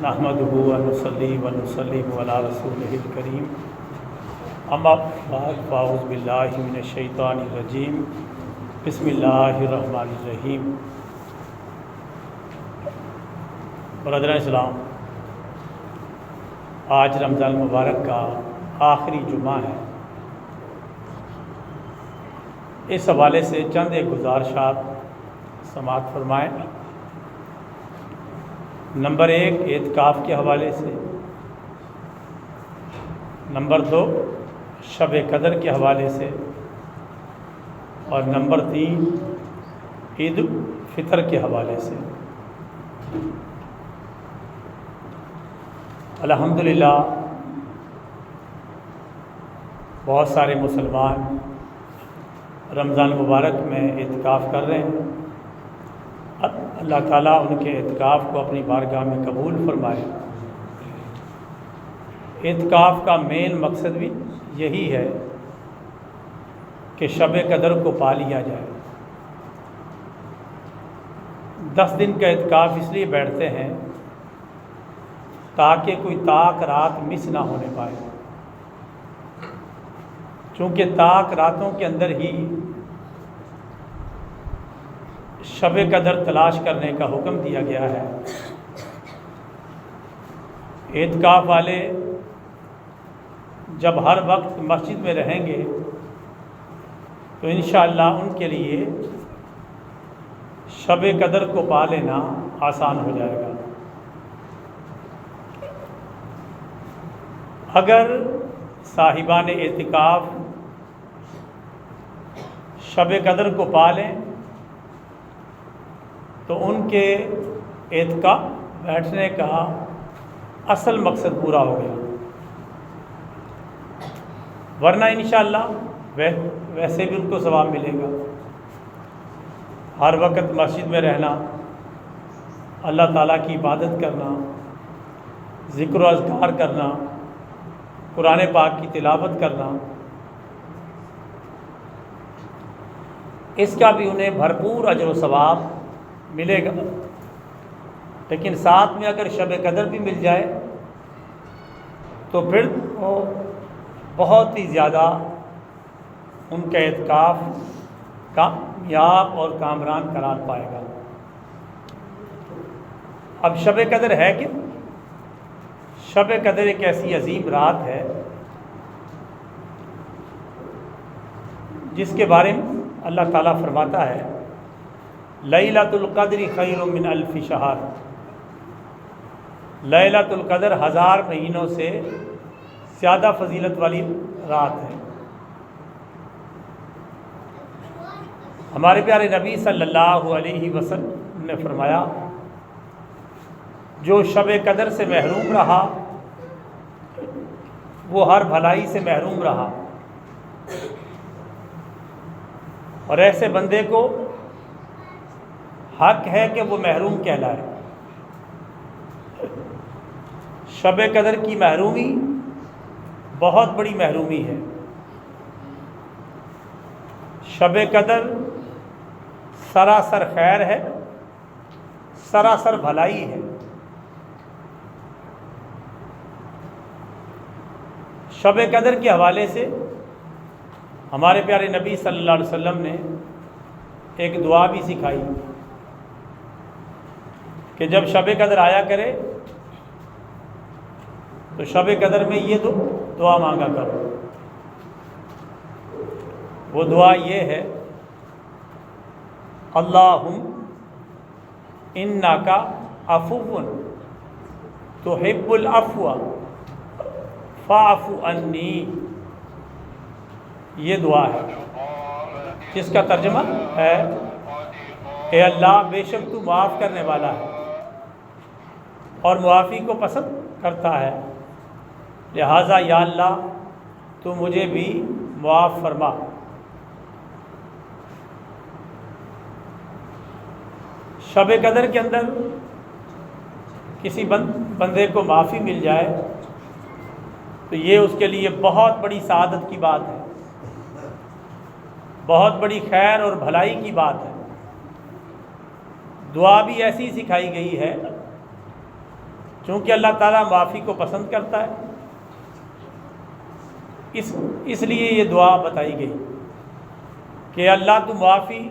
نحمدہ ونصلی ونسلم علی رسولہ الکریم اما بعد فاعوذ باللہ من الشیطان الرجیم بسم اللہ الرحمن الرحیم۔ برادران اسلام، آج رمضان المبارک کا آخری جمعہ ہے۔ اس حوالے سے چند ایک گزارشات سماعت فرمائیں۔ نمبر 1 اعتکاف کے حوالے سے، نمبر 2 شب قدر کے حوالے سے، اور نمبر 3 عید الفطر کے حوالے سے۔ الحمدللہ بہت سارے مسلمان رمضان مبارک میں اعتکاف کر رہے ہیں۔ اللہ تعالیٰ ان کے اعتکاف کو اپنی بارگاہ میں قبول فرمائے۔ اعتکاف کا مین مقصد بھی یہی ہے کہ شب قدر کو پا لیا جائے۔ 10 دن کا اعتکاف اس لیے بیٹھتے ہیں تاکہ کوئی طاق رات مس نہ ہونے پائے، چونکہ طاق راتوں کے اندر ہی شب قدر تلاش کرنے کا حکم دیا گیا ہے۔ اعتکاف والے جب ہر وقت مسجد میں رہیں گے تو انشاءاللہ ان کے لیے شب قدر کو پا لینا آسان ہو جائے گا۔ اگر صاحبان اعتکاف شب قدر کو پا لیں تو ان کے اعتکاف بیٹھنے کا اصل مقصد پورا ہو گیا، ورنہ انشاءاللہ ویسے بھی ان کو ثواب ملے گا۔ ہر وقت مسجد میں رہنا، اللہ تعالیٰ کی عبادت کرنا، ذکر و اذکار کرنا، قرآن پاک کی تلاوت کرنا، اس کا بھی انہیں بھرپور اجر و ثواب ملے گا۔ لیکن ساتھ میں اگر شب قدر بھی مل جائے تو پھر وہ بہت ہی زیادہ ان کا اعتکاف کامیاب اور کامران قرار پائے گا۔ اب شب قدر ہے کہ شب قدر ایک ایسی عظیم رات ہے جس کے بارے میں اللہ تعالیٰ فرماتا ہے لیلۃ القدر خیر من الف شہر۔ لیلۃ القدر 1000 مہینوں سے زیادہ فضیلت والی رات ہے۔ ہمارے پیارے نبی صلی اللہ علیہ وسلم نے فرمایا جو شب قدر سے محروم رہا وہ ہر بھلائی سے محروم رہا، اور ایسے بندے کو حق ہے کہ وہ محروم کہلائے۔ شب قدر کی محرومی بہت بڑی محرومی ہے۔ شب قدر سراسر خیر ہے، سراسر بھلائی ہے۔ شب قدر کے حوالے سے ہمارے پیارے نبی صلی اللہ علیہ وسلم نے ایک دعا بھی سکھائی کہ جب شب قدر آیا کرے تو شب قدر میں یہ دعا مانگا کرو۔ وہ دعا یہ ہے اللہم انکا عفو تحب العفو فاعف عنی۔ یہ دعا ہے جس کا ترجمہ ہے اے اللہ بے شک تو معاف کرنے والا ہے اور معافی کو پسند کرتا ہے، لہٰذا یا اللہ تو مجھے بھی معاف فرما۔ شب قدر کے اندر کسی بندے کو معافی مل جائے تو یہ اس کے لیے بہت بڑی سعادت کی بات ہے، بہت بڑی خیر اور بھلائی کی بات ہے۔ دعا بھی ایسی سکھائی گئی ہے چونکہ اللہ تعالیٰ معافی کو پسند کرتا ہے، اس لیے یہ دعا بتائی گئی کہ اللہ تو معافی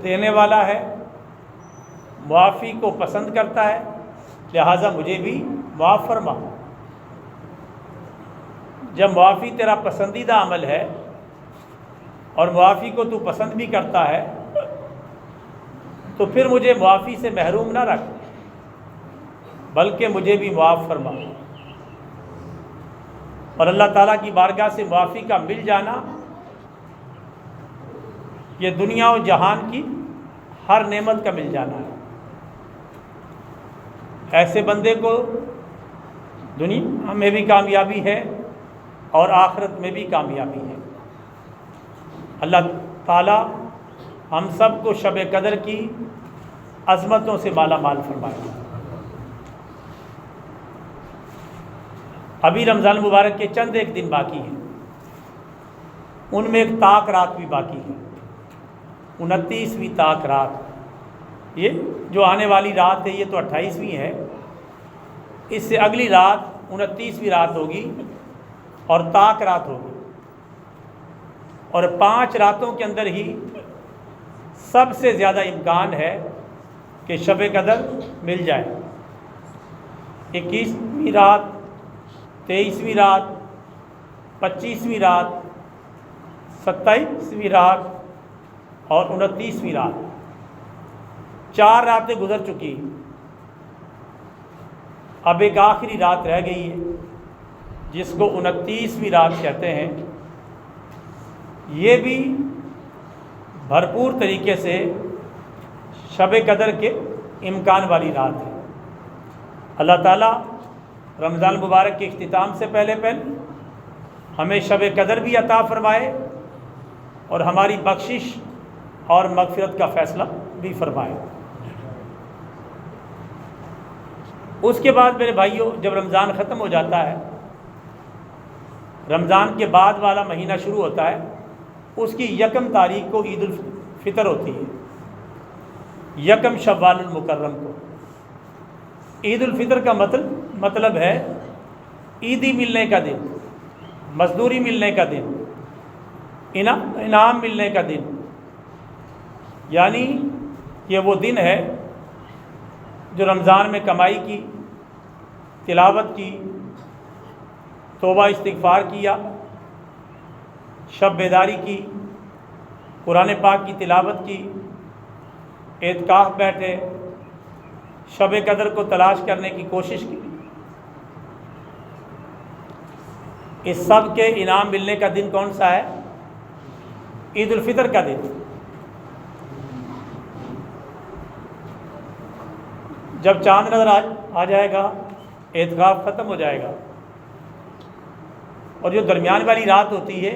دینے والا ہے، معافی کو پسند کرتا ہے، لہٰذا مجھے بھی معاف فرما۔ جب معافی تیرا پسندیدہ عمل ہے اور معافی کو تو پسند بھی کرتا ہے تو پھر مجھے معافی سے محروم نہ رکھ، بلکہ مجھے بھی معاف فرما۔ اور اللہ تعالیٰ کی بارگاہ سے معافی کا مل جانا یہ دنیا و جہان کی ہر نعمت کا مل جانا ہے۔ ایسے بندے کو دنیا میں بھی کامیابی ہے اور آخرت میں بھی کامیابی ہے۔ اللہ تعالیٰ ہم سب کو شب قدر کی عظمتوں سے مالا مال فرمائے۔ ابھی رمضان مبارک کے چند ایک دن باقی ہیں، ان میں ایک طاق رات بھی باقی ہے، 29ویں طاق رات۔ یہ جو آنے والی رات ہے یہ تو 28ویں ہے، اس سے اگلی رات 29ویں رات ہوگی اور طاق رات ہوگی، اور 5 راتوں کے اندر ہی سب سے زیادہ امکان ہے کہ شب قدر مل جائے۔ 21ویں رات، 23ویں رات، 25ویں رات، 27ویں رات اور 29ویں رات، 4 راتیں گزر چکی، اب ایک آخری رات رہ گئی ہے جس کو 29ویں رات کہتے ہیں۔ یہ بھی بھرپور طریقے سے شب قدر کے امکان والی رات ہے۔ اللہ تعالیٰ رمضان مبارک کے اختتام سے پہلے ہمیں شب قدر بھی عطا فرمائے اور ہماری بخشش اور مغفرت کا فیصلہ بھی فرمائے۔ اس کے بعد میرے بھائیوں، جب رمضان ختم ہو جاتا ہے، رمضان کے بعد والا مہینہ شروع ہوتا ہے، اس کی 1 تاریخ کو عید الفطر ہوتی ہے، 1 شوال المکرم کو۔ عید الفطر کا مطلب ہے عیدی ملنے کا دن، مزدوری ملنے کا دن، انعام ملنے کا دن، یعنی یہ وہ دن ہے جو رمضان میں کمائی کی، تلاوت کی، توبہ استغفار کیا، شب بیداری کی، قرآن پاک کی تلاوت کی، اعتکاف بیٹھے، شب قدر کو تلاش کرنے کی کوشش کی، اس سب کے انعام ملنے کا دن کون سا ہے؟ عید الفطر کا دن۔ جب چاند نظر آ جائے گا، اعتکاف ختم ہو جائے گا، اور جو درمیان والی رات ہوتی ہے،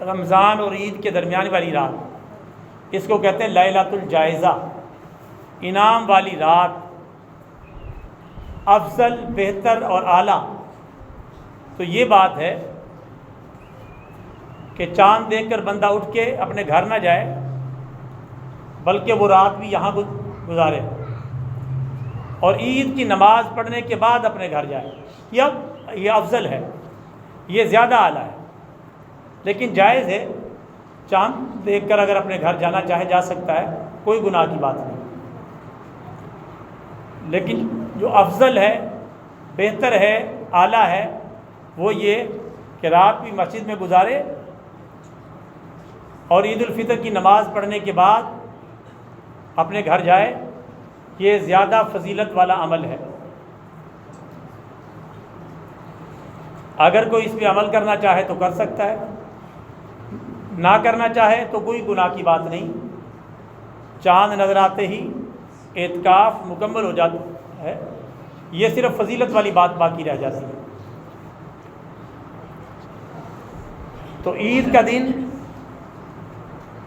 رمضان اور عید کے درمیان والی رات، اس کو کہتے ہیں لیلۃ الجائزہ، انعام والی رات، افضل، بہتر اور اعلیٰ۔ تو یہ بات ہے کہ چاند دیکھ کر بندہ اٹھ کے اپنے گھر نہ جائے، بلکہ وہ رات بھی یہاں گزارے اور عید کی نماز پڑھنے کے بعد اپنے گھر جائے۔ یہ افضل ہے، یہ زیادہ اعلیٰ ہے، لیکن جائز ہے، چاند دیکھ کر اگر اپنے گھر جانا چاہے جا سکتا ہے، کوئی گناہ کی بات نہیں۔ لیکن جو افضل ہے، بہتر ہے، اعلیٰ ہے، وہ یہ کہ رات بھی مسجد میں گزارے اور عید الفطر کی نماز پڑھنے کے بعد اپنے گھر جائے۔ یہ زیادہ فضیلت والا عمل ہے۔ اگر کوئی اس پہ عمل کرنا چاہے تو کر سکتا ہے، نہ کرنا چاہے تو کوئی گناہ کی بات نہیں۔ چاند نظر آتے ہی اعتکاف مکمل ہو جاتا ہے، یہ صرف فضیلت والی بات باقی رہ جاتی ہے۔ تو عید کا دن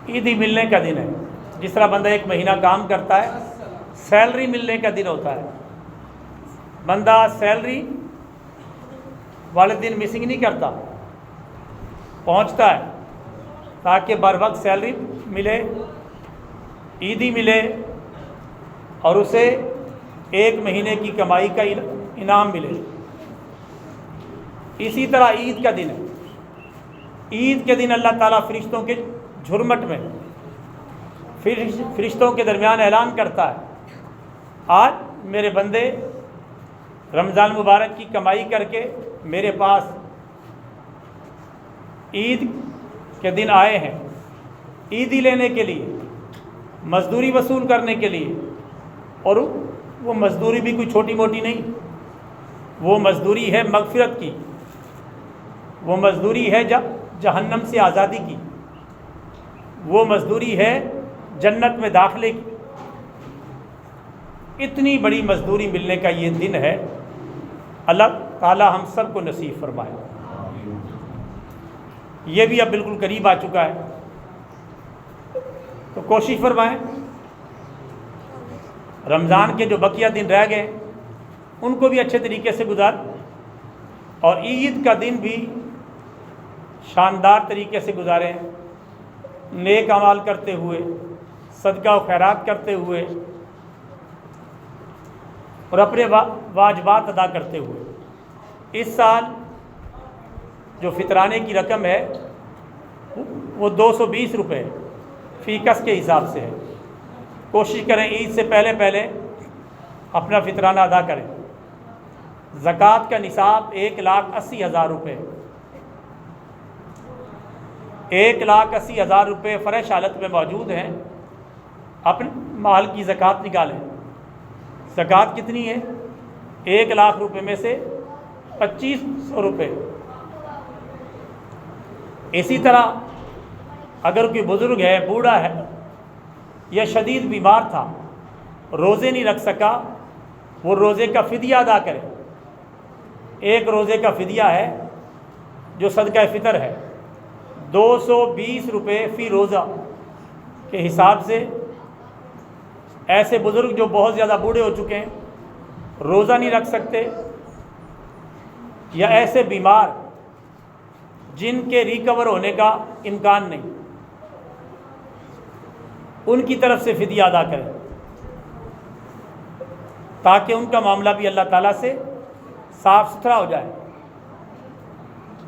عیدی ملنے کا دن ہے۔ جس طرح بندہ 1 مہینہ کام کرتا ہے، سیلری ملنے کا دن ہوتا ہے، بندہ سیلری والے دن مسنگ نہیں کرتا، پہنچتا ہے تاکہ بر وقت سیلری ملے، عیدی ملے اور اسے ایک مہینے کی کمائی کا انعام ملے۔ اسی طرح عید کا دن ہے، عید کے دن اللہ تعالیٰ فرشتوں کے جھرمٹ میں فرشتوں کے درمیان اعلان کرتا ہے، آج میرے بندے رمضان مبارک کی کمائی کر کے میرے پاس عید کے دن آئے ہیں، عیدی لینے کے لیے، مزدوری وصول کرنے کے لیے۔ اور وہ مزدوری بھی کوئی چھوٹی موٹی نہیں، وہ مزدوری ہے مغفرت کی، وہ مزدوری ہے جہنم سے آزادی کی، وہ مزدوری ہے جنت میں داخلے کی۔ اتنی بڑی مزدوری ملنے کا یہ دن ہے، اللہ تعالی ہم سب کو نصیب فرمائے۔ یہ بھی اب بالکل قریب آ چکا ہے، تو کوشش فرمائیں رمضان کے جو بقیہ دن رہ گئے ان کو بھی اچھے طریقے سے گزار، اور عید کا دن بھی شاندار طریقے سے گزاریں، نیک اعمال کرتے ہوئے، صدقہ و خیرات کرتے ہوئے، اور اپنے واجبات ادا کرتے ہوئے۔ اس سال جو فطرانے کی رقم ہے وہ 220 روپے فی کس کے حساب سے ہے۔ کوشش کریں عید سے پہلے پہلے اپنا فطرانہ ادا کریں۔ زکوٰۃ کا نصاب 1,80,000 روپے، 1,80,000 روپے فرش حالت میں موجود ہیں، اپنے مال کی زکوٰۃ نکالیں۔ زکوٰۃ کتنی ہے؟ 1,00,000 روپے میں سے 2,500 روپے۔ اسی طرح اگر کوئی بزرگ ہے، بوڑھا ہے یا شدید بیمار تھا، روزے نہیں رکھ سکا، وہ روزے کا فدیہ ادا کرے۔ ایک روزے کا فدیہ ہے جو صدقہ فطر ہے، 220 روپے فی روزہ کے حساب سے۔ ایسے بزرگ جو بہت زیادہ بوڑھے ہو چکے ہیں، روزہ نہیں رکھ سکتے، یا ایسے بیمار جن کے ریکور ہونے کا امکان نہیں، ان کی طرف سے فدیہ ادا کریں، تاکہ ان کا معاملہ بھی اللہ تعالیٰ سے صاف ستھرا ہو جائے۔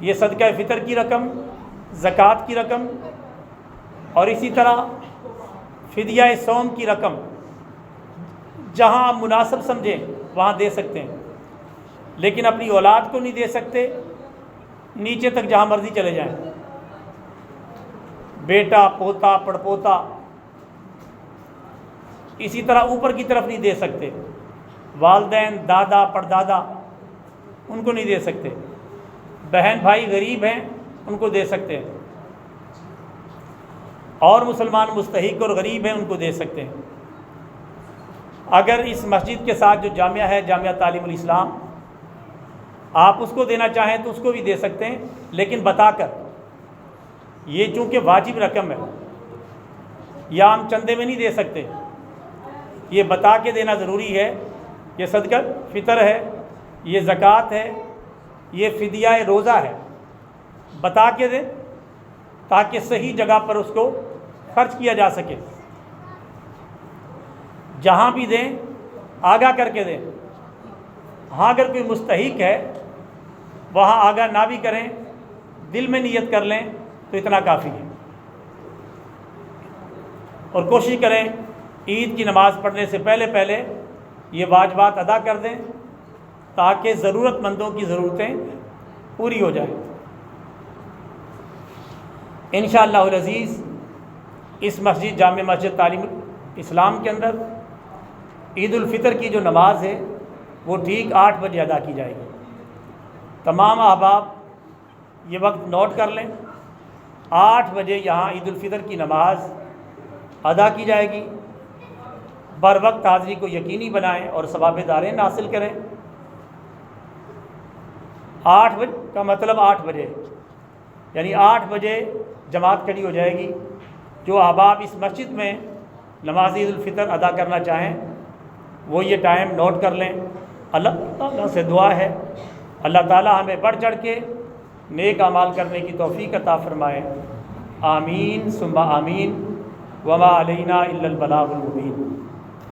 یہ صدقہ فطر کی رقم، زکوٰۃ کی رقم، اور اسی طرح فدیہ صوم کی رقم جہاں آپ مناسب سمجھیں وہاں دے سکتے ہیں، لیکن اپنی اولاد کو نہیں دے سکتے، نیچے تک جہاں مرضی چلے جائیں، بیٹا، پوتا، پڑپوتا، اسی طرح اوپر کی طرف نہیں دے سکتے، والدین، دادا، پردادا، ان کو نہیں دے سکتے، بہن بھائی غریب ہیں ان کو دے سکتے ہیں، اور مسلمان مستحق اور غریب ہیں ان کو دے سکتے ہیں۔ اگر اس مسجد کے ساتھ جو جامعہ ہے، جامعہ تعلیم الاسلام، آپ اس کو دینا چاہیں تو اس کو بھی دے سکتے ہیں، لیکن بتا کر۔ یہ چونکہ واجب رقم ہے، یا ہم چندے میں نہیں دے سکتے، یہ بتا کے دینا ضروری ہے۔ یہ صدقہ فطر ہے، یہ زکوٰۃ ہے، یہ فدیہ روزہ ہے، بتا کے دیں تاکہ صحیح جگہ پر اس کو خرچ کیا جا سکے۔ جہاں بھی دیں آگاہ کر کے دیں۔ ہاں اگر کوئی مستحق ہے وہاں آگاہ نہ بھی کریں، دل میں نیت کر لیں تو اتنا کافی ہے۔ اور کوشش کریں عید کی نماز پڑھنے سے پہلے پہلے یہ واجبات ادا کر دیں، تاکہ ضرورت مندوں کی ضرورتیں پوری ہو جائیں۔ انشاءاللہ العزیز اس مسجد، جامع مسجد تعلیم اسلام کے اندر عید الفطر کی جو نماز ہے وہ ٹھیک 8 بجے ادا کی جائے گی۔ تمام احباب یہ وقت نوٹ کر لیں، 8 بجے یہاں عید الفطر کی نماز ادا کی جائے گی۔ بر وقت حاضری کو یقینی بنائیں اور ثواب دارین حاصل کریں۔ 8 بجے کا مطلب 8 بجے، یعنی 8 بجے جماعت کھڑی ہو جائے گی۔ جو احباب اس مسجد میں نماز عید الفطر ادا کرنا چاہیں وہ یہ ٹائم نوٹ کر لیں۔ اللہ تعالیٰ سے دعا ہے اللہ تعالیٰ ہمیں بڑھ چڑھ کے نیک اعمال کرنے کی توفیق عطا فرمائے۔ آمین ثم آمین۔ وما علینا الا البلاغ المبین۔